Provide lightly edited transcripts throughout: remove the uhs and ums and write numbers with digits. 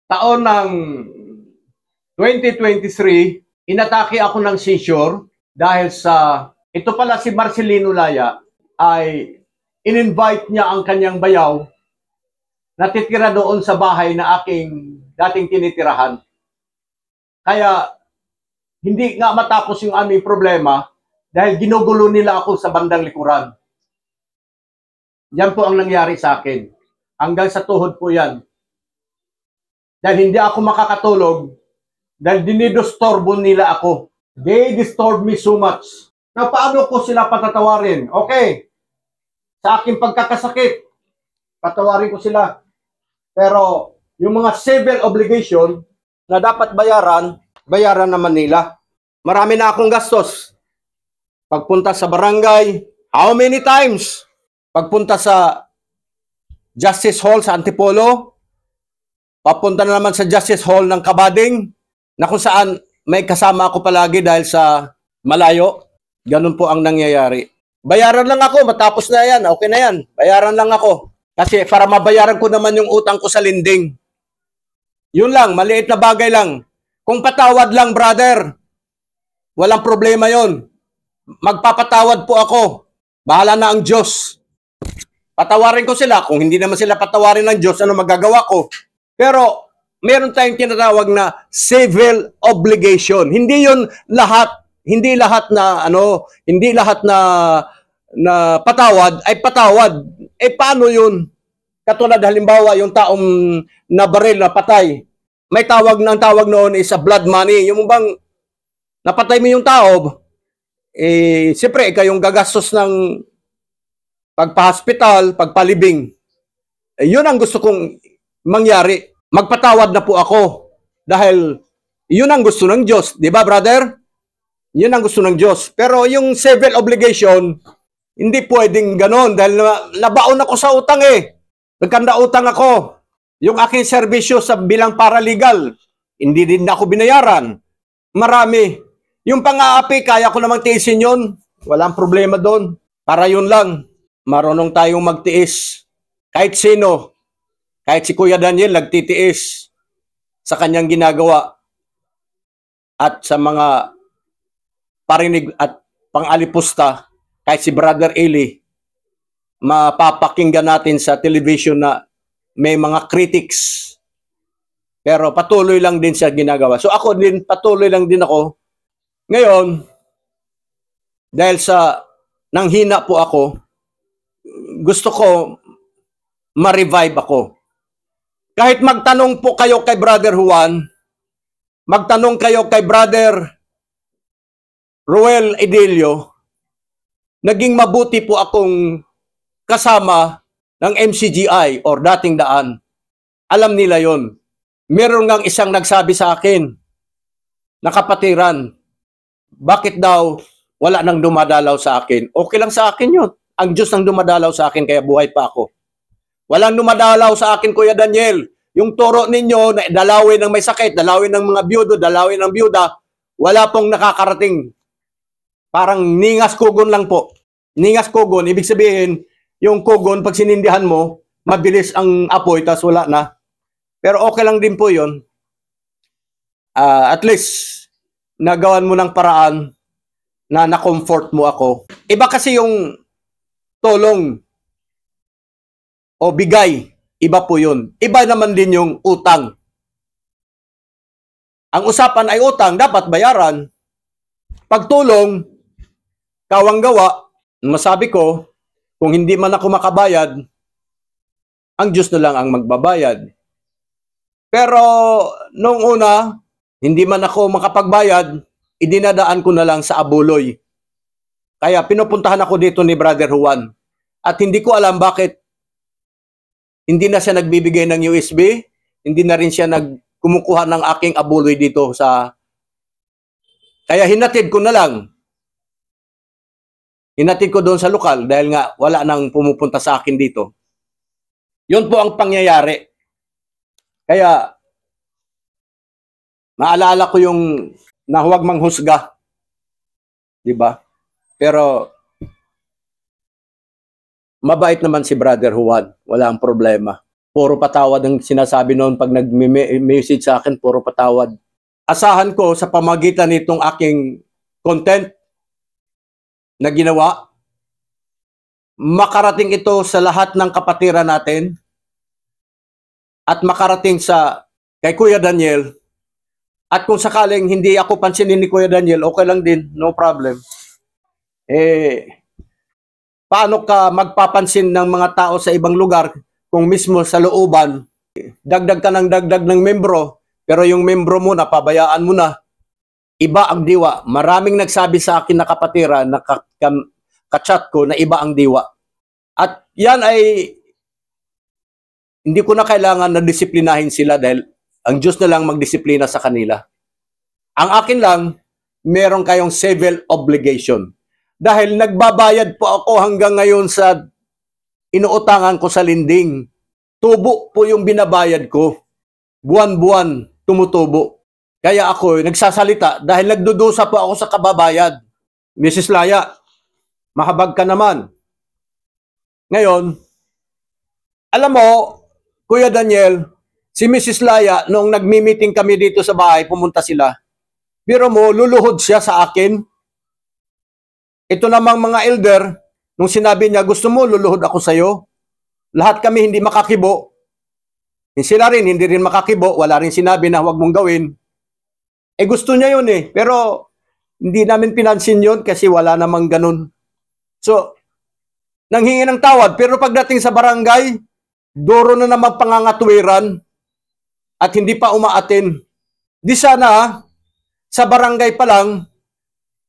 taon ng 2023, inatake ako ng seizure dahil sa, ito pala si Marcelino Laya, ay in-invite niya ang kanyang bayaw na titira doon sa bahay na aking dating tinitirahan. Kaya hindi nga matapos yung aming problema dahil ginugulo nila ako sa bandang likuran. Yan po ang nangyari sa akin. Hanggang sa tuhod po yan. Dahil hindi ako makakatulog dahil dinidostorbo nila ako. They disturb me so much. Na paano ko sila patatawarin? Okay. Sa aking pagkakasakit, patawarin ko sila. Pero yung mga civil obligation na dapat bayaran, bayaran naman nila. Marami na akong gastos. Pagpunta sa barangay, how many times? Pagpunta sa Justice Hall sa Antipolo, papunta na naman sa Justice Hall ng Kabading, na kung saan may kasama ako palagi dahil sa malayo. Ganun po ang nangyayari. Bayaran lang ako, matapos na yan, okay na yan. Bayaran lang ako. Kasi para mabayaran ko naman yung utang ko sa linding. Yun lang, maliit na bagay lang. Kung patawad lang, brother, walang problema yon. Magpapatawad po ako. Bahala na ang Diyos. Patawarin ko sila. Kung hindi naman sila patawarin ng Diyos, ano magagawa ko? Pero meron tayong tinatawag na civil obligation. Hindi yun lahat, hindi lahat na patawad ay patawad. Paano yun? Katulad halimbawa yung taong nabaril na patay. May tawag noon is a blood money. Yung bang napatay mo yung tao, siyempre kayong gagastos ng pagpa-hospital, pagpalibing. Yun ang gusto kong mangyari. Magpatawad na po ako. Dahil yun ang gusto ng Diyos. Di ba, brother? Yun ang gusto ng Diyos. Pero yung civil obligation, hindi pwedeng ganon. Dahil nabaon ako sa utang Nagkanda utang ako. Yung aking serbisyo sa bilang paralegal, hindi din ako binayaran. Marami. Yung pang-aapi, kaya ko namang tiisin yun. Walang problema doon. Para yun lang. Marunong tayong magtiis. Kahit sino, kahit si Kuya Daniel nagtitiis sa kanyang ginagawa at sa mga parinig at pang-alipusta, kahit si Brother Eli, mapapakinggan natin sa television na may mga critics. Pero patuloy lang din siya ginagawa. So ako din, patuloy lang din ako. Ngayon, dahil sa nanghina po ako, gusto ko ma-revive ako. Kahit magtanong po kayo kay Brother Juan, magtanong kayo kay Brother Ruel Edilio, naging mabuti po akong kasama ng MCGI or dating daan. Alam nila yon. Meron ngang isang nagsabi sa akin, nakapatiran, bakit daw wala nang dumadalaw sa akin? Okay lang sa akin yun. Ang Diyos nang dumadalaw sa akin kaya buhay pa ako. Walang dumadalaw sa akin, Kuya Daniel. Yung turo ninyo na dalawin ng may sakit, dalawin ng mga biyudo, dalawin ng biyuda, wala pong nakakarating. Parang ningas kugon lang po. Ningas kugon, ibig sabihin, yung kugon, pag sinindihan mo, mabilis ang apoy, tas wala na. Pero okay lang din po yun. At least, nagawan mo ng paraan na na-comfort mo ako. Iba kasi yung tulong o bigay, iba po yun. Iba naman din yung utang. Ang usapan ay utang, dapat bayaran. Pagtulong, kawang gawa, masabi ko, kung hindi man ako makabayad, ang Diyos na lang ang magbabayad. Pero nung una, hindi man ako makapagbayad, idinadaan ko na lang sa Abuloy. Kaya pinupuntahan ako dito ni Brother Juan. At hindi ko alam bakit hindi na siya nagbibigay ng USB, hindi na rin siya kumukuha ng aking Abuloy dito sa... Kaya hinatid ko na lang. Hinatid ko doon sa lokal dahil nga wala nang pumupunta sa akin dito. Yun po ang pangyayari. Kaya naalala ko yung na huwag manghusga. Diba? Pero mabait naman si Brother Juan. Wala ang problema. Puro patawad ang sinasabi noon pag nag-message sa akin, puro patawad. Asahan ko sa pamagitan nitong aking content na ginawa, makarating ito sa lahat ng kapatiran natin at makarating sa kay Kuya Daniel. At kung sakaling hindi ako pansinin ni Kuya Daniel, okay lang din, no problem. Paano ka magpapansin ng mga tao sa ibang lugar kung mismo sa looban, dagdag ka ng dagdag ng membro, pero yung membro mo, napabayaan mo na, iba ang diwa. Maraming nagsabi sa akin na kapatiran, na ka-chat ko, na iba ang diwa. At yan ay, hindi ko na kailangan na disiplinahin sila dahil ang Diyos na lang magdisiplina sa kanila. Ang akin lang, meron kayong civil obligation. Dahil nagbabayad po ako hanggang ngayon sa inuutangan ko sa linding. Tubo po yung binabayad ko. Buwan-buwan, tumutubo. Kaya ako nagsasalita dahil nagdudusa po ako sa kababayad. Mrs. Laya, mahabag ka naman. Ngayon, alam mo, Kuya Daniel, si Mrs. Laya, noong nagmi-meeting kami dito sa bahay, pumunta sila. Pero mo, luluhod siya sa akin. Ito namang mga elder, nung sinabi niya, gusto mo, luluhod ako sa'yo. Lahat kami hindi makakibo. Sila rin, hindi rin makakibo. Wala rin sinabi na huwag mong gawin. Gusto niya yun eh. Pero hindi namin pinansin yun kasi wala namang ganun. So, nanghingi ng tawad. Pero pagdating sa barangay, duro na naman pangangatwiran at hindi pa umaatin. Di sana, sa barangay pa lang,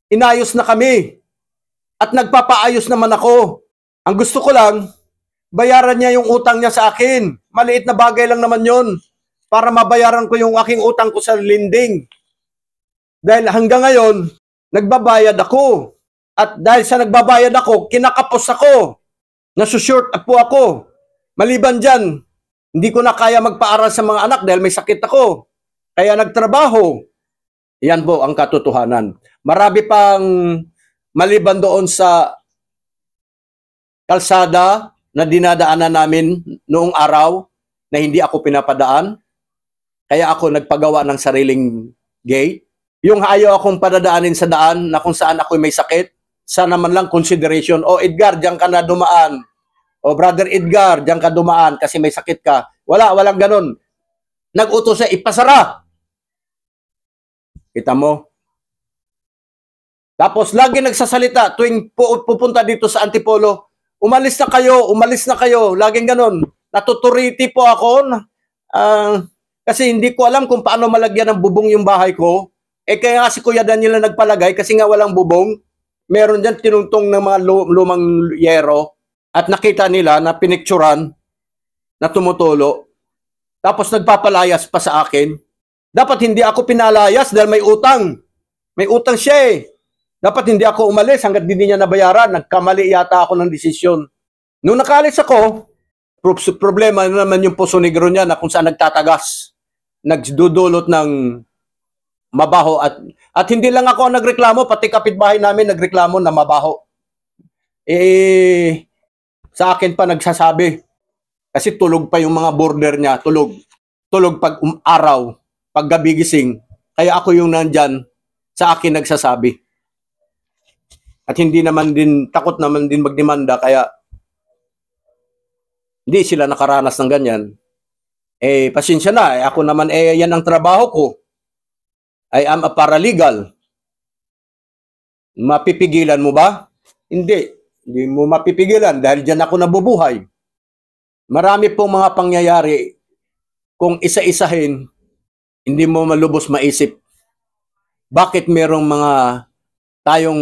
inayos na kami. At nagpapaayos naman ako. Ang gusto ko lang, bayaran niya yung utang niya sa akin. Maliit na bagay lang naman yon para mabayaran ko yung aking utang ko sa linding. Dahil hanggang ngayon, nagbabayad ako. At dahil sa nagbabayad ako, kinakapos ako. Nasushort po ako. Maliban dyan, hindi ko na kaya magpaaral sa mga anak dahil may sakit ako. Kaya nagtrabaho. Yan po ang katotohanan. Marami pang maliban doon sa kalsada na dinadaanan namin noong araw na hindi ako pinapadaan. Kaya ako nagpagawa ng sariling gate. Yung ayaw akong padadaanin sa daan na kung saan ako may sakit, sana man lang consideration. O Edgar, diyan ka na dumaan. O Brother Edgar, diyan ka dumaan kasi may sakit ka. Walang ganun. Nag-utos siya, ipasara. Kita mo? Tapos lagi nagsasalita tuwing pupunta dito sa Antipolo, umalis na kayo, laging ganun. Natuturiti po ako kasi hindi ko alam kung paano malagyan ng bubong yung bahay ko. Kaya nga si Kuya Daniel na nagpalagay kasi nga walang bubong. Meron dyan tinungtong ng mga lumang yero at nakita nila na pinikturan na tumutulo. Tapos nagpapalayas pa sa akin. Dapat hindi ako pinalayas dahil may utang. May utang siya eh. Dapat hindi ako umalis hanggat hindi niya nabayaran. Nagkamali yata ako ng desisyon. Nung nakalis ako, problema na naman yung Poso Negro niya na kung saan nagtatagas. Nagdudulot ng mabaho. At hindi lang ako ang nagreklamo, pati kapitbahay namin nagreklamo na mabaho. Sa akin pa nagsasabi. Kasi tulog pa yung mga border niya. Tulog pag araw, pag gabi gising. Kaya ako yung nandyan, sa akin nagsasabi. At hindi naman din, takot naman din magdemanda, kaya hindi sila nakaranas ng ganyan. Pasensya na, ako naman, yan ang trabaho ko. I am a paralegal. Mapipigilan mo ba? Hindi mo mapipigilan dahil dyan ako nabubuhay. Marami pong mga pangyayari, kung isa-isahin, hindi mo malubos maisip. Bakit merong mga tayong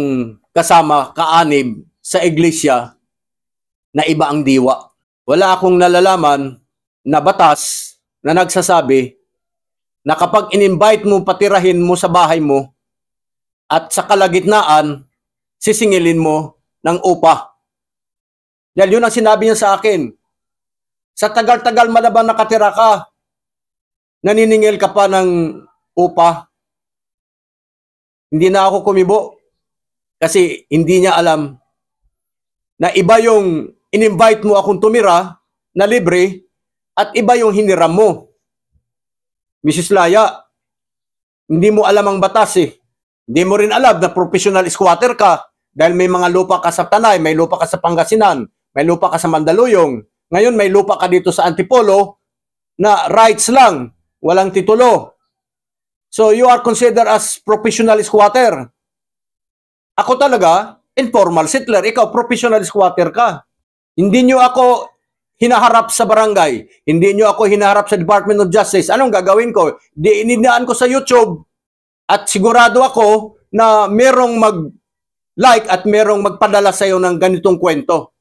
kasama, kaanib sa iglesia na iba ang diwa? Wala akong nalalaman na batas na nagsasabi na kapag in-invite mo, patirahin mo sa bahay mo at sa kalagitnaan, sisingilin mo ng upa. Dahil yun ang sinabi niya sa akin. Sa tagal-tagal malabang nakatira ka, naniningil ka pa ng upa. Hindi na ako kumibo. Kasi hindi niya alam na iba yung in-invite mo akong tumira na libre at iba yung hiniram mo. Mrs. Laya, hindi mo alam ang batas eh. Hindi mo rin alam na professional squatter ka dahil may mga lupa ka sa Tanay, may lupa ka sa Pangasinan, may lupa ka sa Mandaluyong. Ngayon may lupa ka dito sa Antipolo na rights lang, walang titulo. So you are considered as professional squatter. Ako talaga, informal settler. Ikaw, professional squatter ka. Hindi nyo ako hinaharap sa barangay. Hindi nyo ako hinaharap sa Department of Justice. Anong gagawin ko? Ininaan ko sa YouTube at sigurado ako na merong mag-like at merong magpadala sa'yo ng ganitong kwento.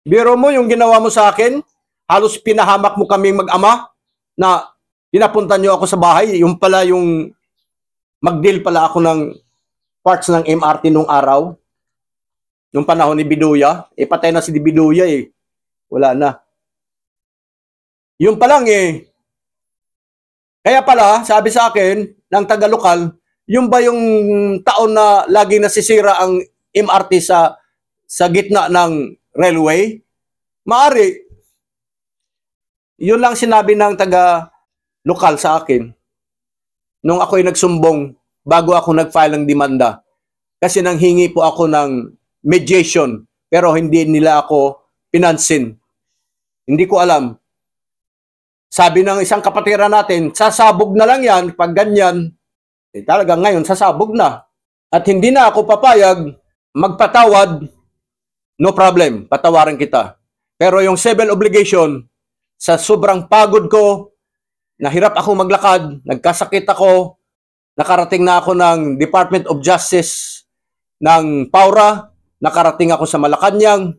Biro mo yung ginawa mo sa akin, halos pinahamak mo kaming mag-ama na pinapunta nyo ako sa bahay. Yung pala yung mag-deal pala ako ng parts ng MRT nung araw. Nung panahon ni Biduya. Patay na si Biduya eh. Wala na. Yung pa lang eh. Kaya pala, sabi sa akin, ng taga-lokal, yung ba yung taon na laging nasisira ang MRT sa gitna ng railway? Maari. Yun lang sinabi ng taga-lokal sa akin. Nung ako'y nagsumbong, bago ako nag-file ng demanda. Kasi nanghingi po ako ng mediation, pero hindi nila ako pinansin. Hindi ko alam. Sabi ng isang kapatiran natin, sasabog na lang yan pag ganyan. Talagang ngayon, sasabog na. At hindi na ako papayag magpatawad, no problem, patawarin kita. Pero yung civil obligation, sa sobrang pagod ko, nahirap ako maglakad, nagkasakit ako, nakarating na ako ng Department of Justice ng Paura, nakarating ako sa Malacanang.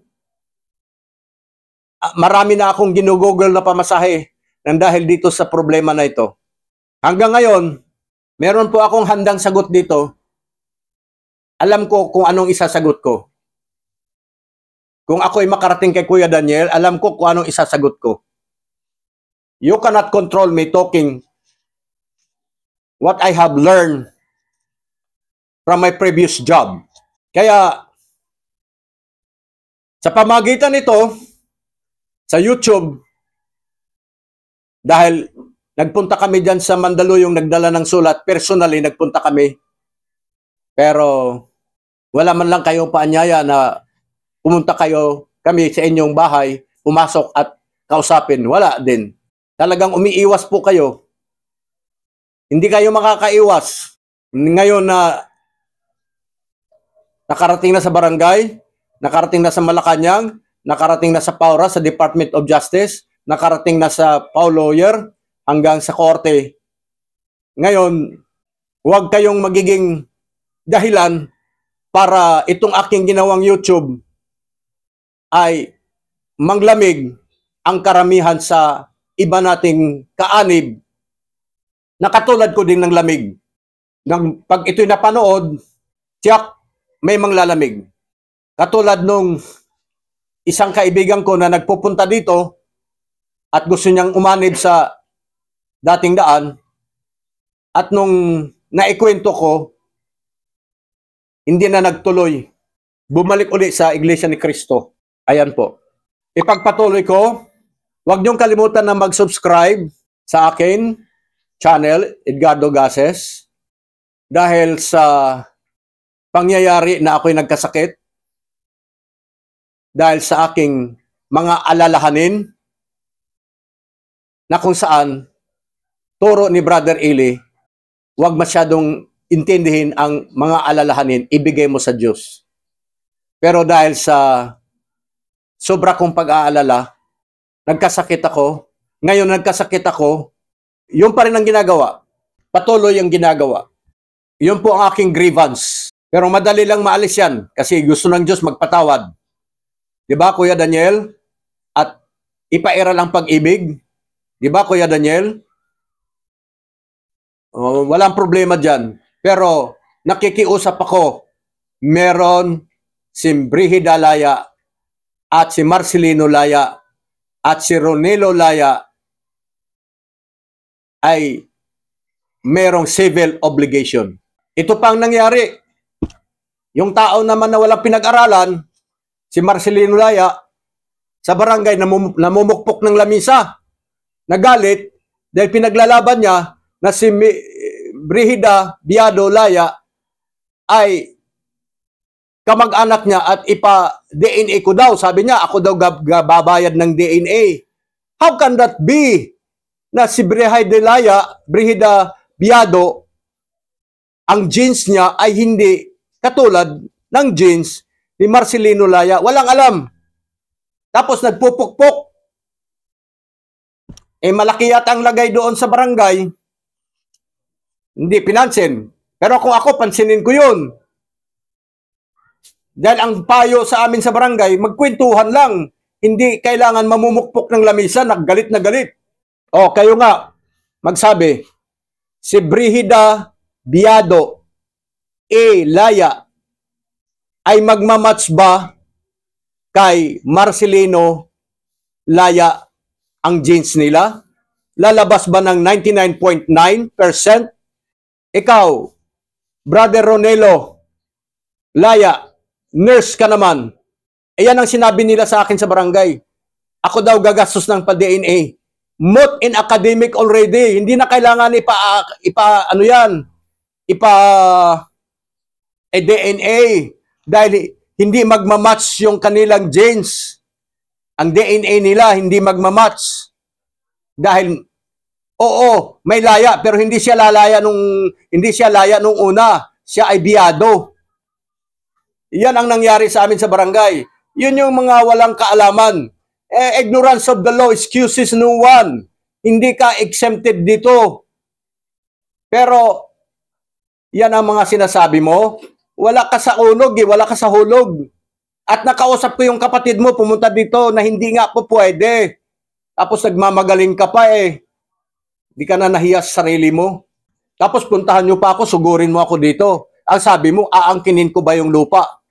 Marami na akong ginugugol na pamasahe nang dahil dito sa problema na ito. Hanggang ngayon, meron po akong handang sagot dito. Alam ko kung anong isasagot ko. Kung ako'y makarating kay Kuya Daniel, alam ko kung anong isasagot ko. You cannot control me talking what I have learned from my previous job. Kaya, sa pamagitan nito, sa YouTube, dahil nagpunta kami dyan sa Mandaluyong, nagdala ng sulat, personally nagpunta kami, pero wala man lang kayong paanyaya na pumunta kami sa inyong bahay, pumasok at kausapin. Wala din. Talagang umiiwas po kayo. Hindi kayo makakaiwas. Ngayon na nakarating na sa barangay, nakarating na sa Malacanang, nakarating na sa Paura, sa Department of Justice, nakarating na sa Paul Lawyer, hanggang sa korte. Ngayon, huwag kayong magiging dahilan para itong aking ginawang YouTube ay manglamig ang karamihan sa iba nating kaanib na katulad ko din ng lamig. Pag ito'y napanood, tiyak may manglalamig. Katulad nung isang kaibigan ko na nagpupunta dito at gusto niyang umanib sa dating daan at nung naikwento ko, hindi na nagtuloy. Bumalik ulit sa Iglesia ni Cristo. Ayan po. Ipagpatuloy ko, huwag niyong kalimutan na mag-subscribe sa akin channel, Edgardo Gases, dahil sa pangyayari na ako'y nagkasakit, dahil sa aking mga alalahanin, na kung saan turo ni Brother Eli, huwag masyadong intindihin ang mga alalahanin, ibigay mo sa Diyos. Pero dahil sa sobra kong pag-aalala, nagkasakit ako. Ngayon nagkasakit ako, yun pa rin ang ginagawa. Patuloy ang ginagawa. Yun po ang aking grievance. Pero madali lang maalis yan kasi gusto ng Diyos magpatawad. Diba, Kuya Daniel? At ipairal ang pag-ibig. Diba, Kuya Daniel? Walang problema dyan. Pero nakikiusap ako, meron si Brihida Laya at si Marcelino Laya at si Ronelo Laya ay merong civil obligation. Ito pang nangyari. Yung tao naman na walang pinag-aralan, si Marcelino Laya, sa barangay namumukpok ng lamisa. nagalit dahil pinaglalaban niya na si Brihida Biado Laya ay kamag-anak niya at ipa-DNA ko daw. Sabi niya, ako daw babayad ng DNA. How can that be na si Brihida Biado, ang genes niya ay hindi katulad ng genes ni Marcelino Laya? Walang alam. Tapos nagpupukpok. Malaki yata ang lagay doon sa barangay. Hindi pinansin. Pero kung ako, pansinin ko yun. Dahil ang payo sa amin sa barangay, magkwentuhan lang. Hindi kailangan mamumukpok ng lamisa, naggalit na galit. O, kayo nga, magsabi, si Brihida Biado Laya ay magmamatch ba kay Marcelino Laya ang genes nila? Lalabas ba ng 99.9%? Ikaw, Brother Ronelo Laya, nurse ka naman. Ayan ang sinabi nila sa akin sa barangay. Ako daw gagastos ng pa-DNA. Moot in academic already. Hindi na kailangan DNA dahil hindi magmamatch yung kanilang genes. Ang DNA nila hindi magmamatch. Dahil oo, may laya pero hindi siya laya nung una. Siya ay biyado. Yan ang nangyari sa amin sa barangay. Yun yung mga walang kaalaman. Ignorance of the law excuses no one. Hindi ka exempted dito. Pero yan ang mga sinasabi mo. Wala ka sa unog, wala ka sa hulog. At nakausap ko yung kapatid mo pumunta dito na hindi nga po pwede. Tapos nagmamagaling ka pa Hindi ka na nahiya sa sarili mo. Tapos puntahan nyo pa ako, sugurin mo ako dito. Ang sabi mo, aangkinin ko ba yung lupa?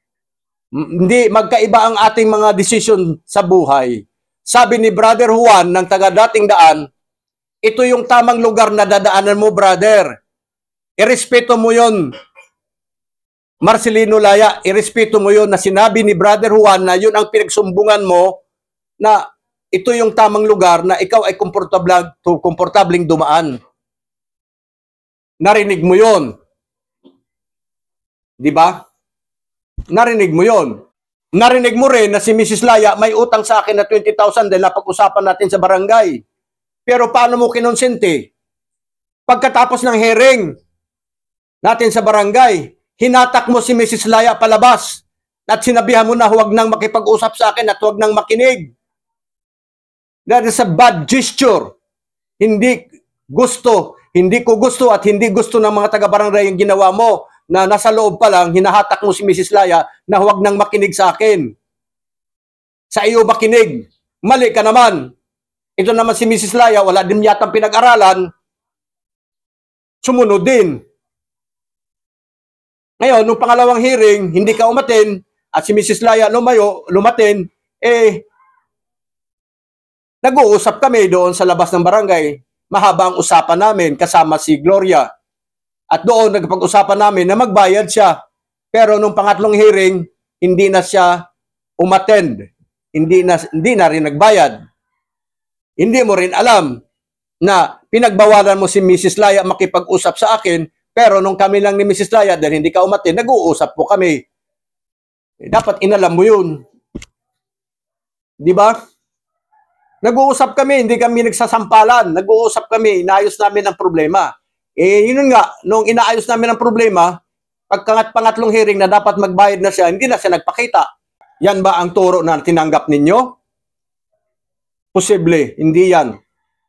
Hindi, magkaiba ang ating mga desisyon sa buhay. Sabi ni Brother Juan ng taga-dating daan, ito yung tamang lugar na dadaanan mo, brother. Irespeto mo yon. Marcelino Laya, irespeto mo yon na sinabi ni Brother Juan na yun ang pinagsumbungan mo na ito yung tamang lugar na ikaw ay komportabling dumaan. Narinig mo yon. Di ba? Narinig mo yon. Narinig mo rin na si Mrs. Laya may utang sa akin na 20,000 dahil napag-usapan natin sa barangay. Pero paano mo kinonsente? Pagkatapos ng hearing natin sa barangay, hinatak mo si Mrs. Laya palabas at sinabihan mo na huwag nang makipag-usap sa akin at huwag nang makinig. That is a bad gesture. Hindi ko gusto at hindi gusto ng mga taga-barangay yung ginawa mo na nasa loob pa lang, hinahatak mo si Mrs. Laya na huwag nang makinig sa akin. Sa iyo makinig. Mali ka naman. Ito naman si Mrs. Laya, wala din yatang pinag-aralan. Sumunod din. Ngayon, nung pangalawang hearing, hindi ka umatin, at si Mrs. Laya lumatin, nag-uusap kami doon sa labas ng barangay. Mahaba ang usapan namin kasama si Gloria. At doon nagpag-usapan namin na magbayad siya. Pero nung pangatlong hearing, hindi na siya umattend. Hindi na rin nagbayad. Hindi mo rin alam na pinagbawalan mo si Mrs. Laya makipag-usap sa akin, pero nung kami lang ni Mrs. Laya, dahil hindi ka umattend, nag-uusap po kami. Dapat inalam mo yun. Di ba? Nag-uusap kami, hindi kami nagsasampalan. Nag-uusap kami, inaayos namin ang problema. Yun nga, nung inaayos namin ang problema, pangatlong hearing na dapat magbayad na siya, hindi na siya nagpakita. Yan ba ang turo na tinanggap ninyo? Posible, hindi yan.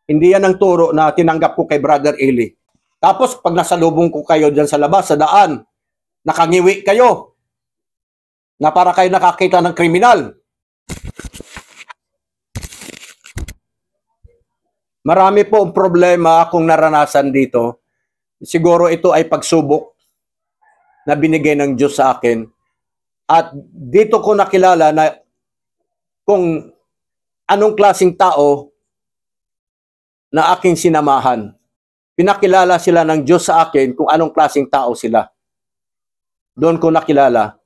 Hindi yan ang turo na tinanggap ko kay Brother Eli. Tapos, pag nasalubong ko kayo dyan sa labas, sa daan, nakangiwi kayo, na para kayo nakakita ng kriminal. Marami po ang problema akong naranasan dito. Siguro ito ay pagsubok na binigay ng Diyos sa akin. At dito ko nakilala na kung anong klaseng tao na aking sinamahan. Pinakilala sila ng Diyos sa akin kung anong klaseng tao sila. Doon ko nakilala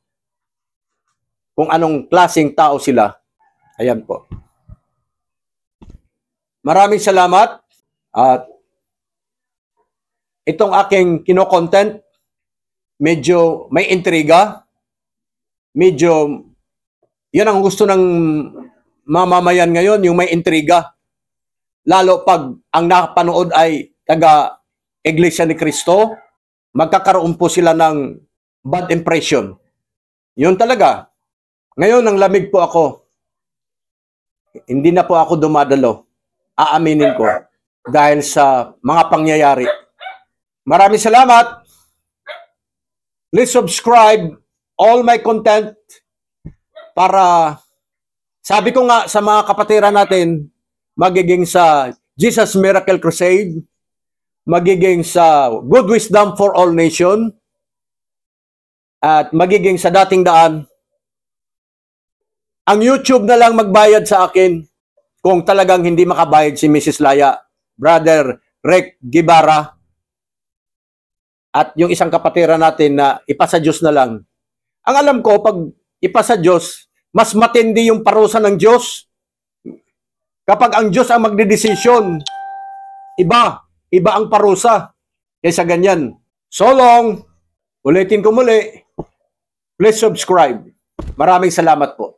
kung anong klaseng tao sila. Ayan po. Maraming salamat. At itong aking kino-content, medyo may intriga. Medyo, yan ang gusto ng mamamayan ngayon, yung may intriga. Lalo pag ang nakapanood ay taga Iglesia ni Cristo, magkakaroon po sila ng bad impression. Yun talaga. Ngayon, ang lamig po ako. Hindi na po ako dumadalo. Aaminin ko. Dahil sa mga pangyayari. Maraming salamat. Please subscribe all my content para, sabi ko nga sa mga kapatiran natin, magiging sa Jesus Miracle Crusade, magiging sa Good Wisdom for All Nation, at magiging sa dating daan. Ang YouTube na lang magbayad sa akin kung talagang hindi makabayad si Mrs. Laya, Brother Rick Guevara, at yung isang kapatiran natin na ipasa Diyos na lang. Ang alam ko, pag ipasa Diyos, mas matindi yung parusa ng Diyos. Kapag ang Diyos ang magdedesisyon, iba ang parusa kaysa ganyan. So long, ulitin ko muli, please subscribe. Maraming salamat po.